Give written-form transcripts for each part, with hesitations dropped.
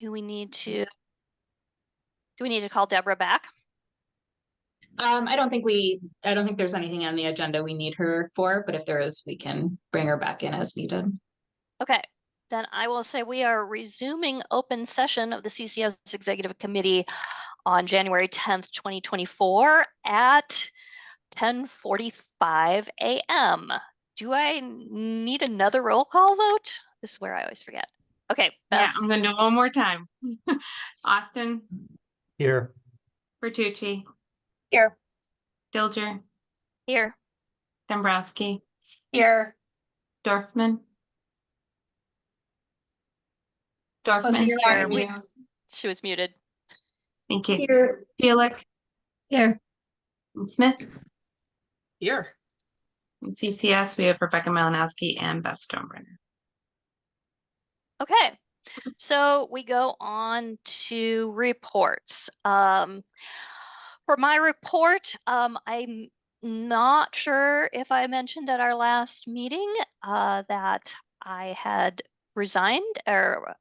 do we need to call Deborah back? I don't think there's anything on the agenda we need her for, but if there is, we can bring her back in as needed. Okay, then I will say we are resuming open session of the CCS Executive Committee on January 10th, 2024 at 10:45 a.m. Do I need another roll call vote? This is where I always forget. Okay, Beth. Yeah, I'm gonna do it one more time. Austin. Here. Bertucci. Here. Dilger. Here. Dombrowski. Here. Dorfman. Dorfman. Here. She was muted. Thank you. Here. Felix. Here. And Smith. Here. And CCS, we have Rebecca Malinowski and Beth Stonebrenner. Okay, so we go on to reports. For my report, I'm not sure if I mentioned at our last meeting that I had resigned or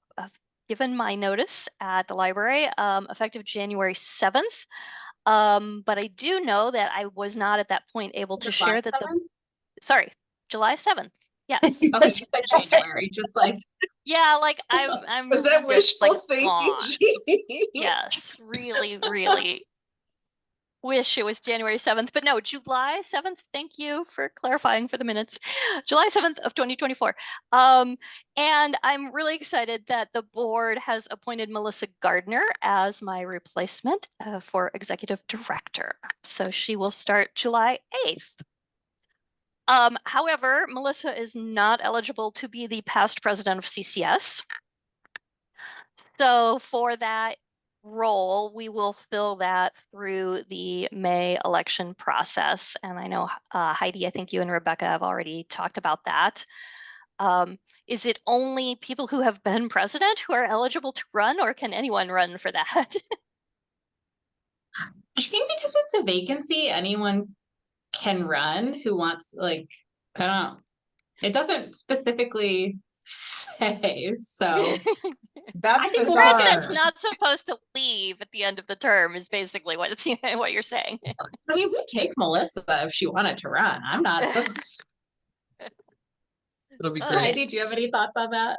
given my notice at the library effective January 7th. But I do know that I was not at that point able to share that July 7th. Yes. Okay, you said January, just like yeah, like I'm Was that wishful like, thinking? yes, really wish it was January 7th, but no, July 7th. Thank you for clarifying for the minutes. July 7th of 2024. And I'm really excited that the board has appointed Melissa Gardner as my replacement for executive director. So she will start July 8th. However, Melissa is not eligible to be the past president of CCS. So for that role, we will fill that through the May election process. And I know, Heidi, I think you and Rebecca have already talked about that. Is it only people who have been president who are eligible to run, or can anyone run for that? I think because it's a vacancy, anyone can run who wants, like, I don't know. It doesn't specifically say, so That's I think The bizarre. president's not supposed to leave at the end of the term is basically what you're saying. I mean, we'd take Melissa if she wanted to run. I'm not opposed. It'll be great. Heidi, do you have any thoughts on that?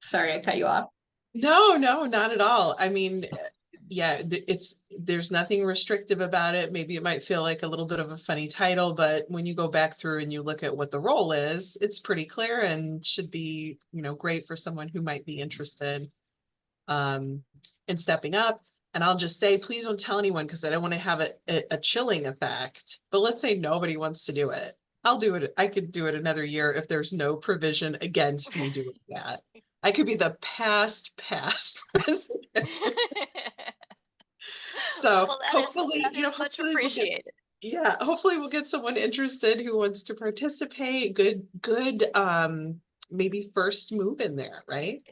Sorry, I cut you off. No, not at all. I mean, yeah, there's nothing restrictive about it. Maybe it might feel like a little bit of a funny title, but when you go back through and you look at what the role is, it's pretty clear and should be, great for someone who might be interested in stepping up. And I'll just say, please don't tell anyone because I don't want to have a chilling effect. But let's say nobody wants to do it. I'll do it. I could do it another year if there's no provision against me doing that. I could be the past president. So well, hopefully, that is much hopefully appreciated. hopefully we'll get someone interested who wants to participate. Good, maybe first move in there, right?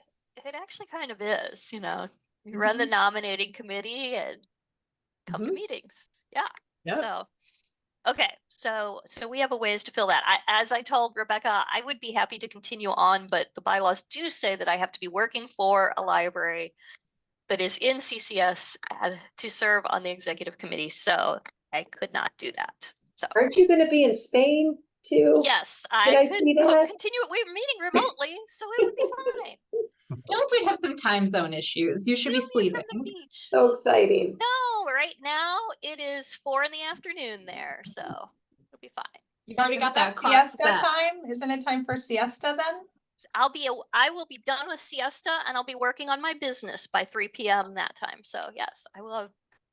It actually kind of is, you run the nominating committee and come to meetings. Yeah. Yep. So, okay. So we have a ways to fill that. As I told Rebecca, I would be happy to continue on, but the bylaws do say that I have to be working for a library that is in CCS to serve on the executive committee. So I could not do that. So aren't you going to be in Spain too? yes, I could continue. We're meeting remotely, so it would be fine. I feel like we have some time zone issues. You should be sleeping. From the beach. So exciting. No, right now it is 4 p.m. there, so it'll be fine. You've already got that siesta time. Isn't it time for siesta then? I will be done with siesta and I'll be working on my business by 3 p.m. that time. So yes, I will have.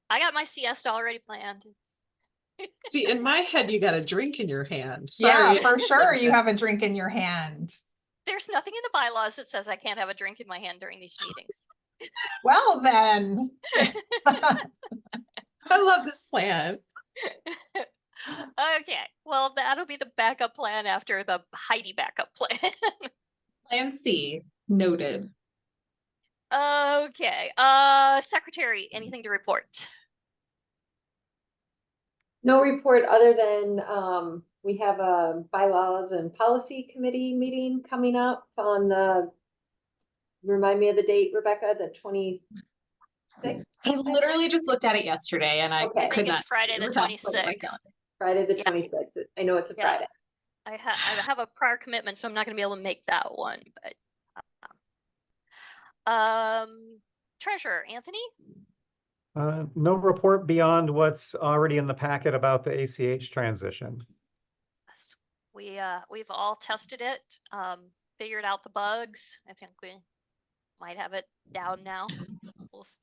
I got my siesta already planned. See, in my head, you got a drink in your hand. Sorry. Yeah, for sure. You have a drink in your hand. There's nothing in the bylaws that says I can't have a drink in my hand during these meetings. Well, then. I love this plan. Okay, well, that'll be the backup plan after the Heidi backup plan. Plan C, noted. Okay, secretary, anything to report? No report other than we have a bylaws and policy committee meeting coming up on the remind me of the date, Rebecca, the 26th? I literally just looked at it yesterday and I Okay. I could think not. it's Friday the remember how to put it in my 26th. calendar. Friday the Yeah. 26th. I know it's a Yeah. Friday. I have a prior commitment, so I'm not gonna be able to make that one, but. Treasurer, Anthony? No report beyond what's already in the packet about the ACH transition. Yes, we've all tested it, figured out the bugs. I think we might have it down now. We'll s-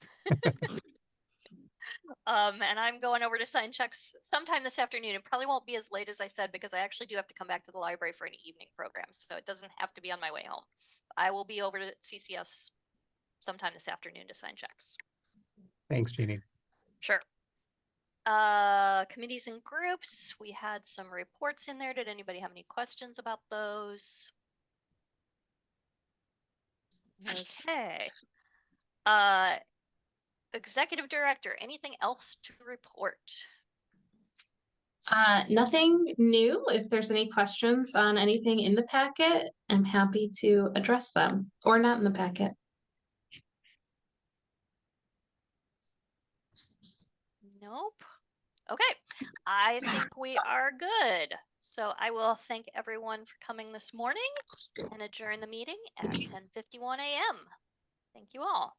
and I'm going over to sign checks sometime this afternoon. It probably won't be as late as I said because I actually do have to come back to the library for an evening program, so it doesn't have to be on my way home. I will be over to CCS sometime this afternoon to sign checks. Thanks, Jeannie. Sure. Committees and groups, we had some reports in there. Did anybody have any questions about those? Okay. Executive Director, anything else to report? Nothing new. If there's any questions on anything in the packet, I'm happy to address them or not in the packet. Nope. Okay, I think we are good. So I will thank everyone for coming this morning and adjourn the meeting at 10:51 a.m. Thank you all.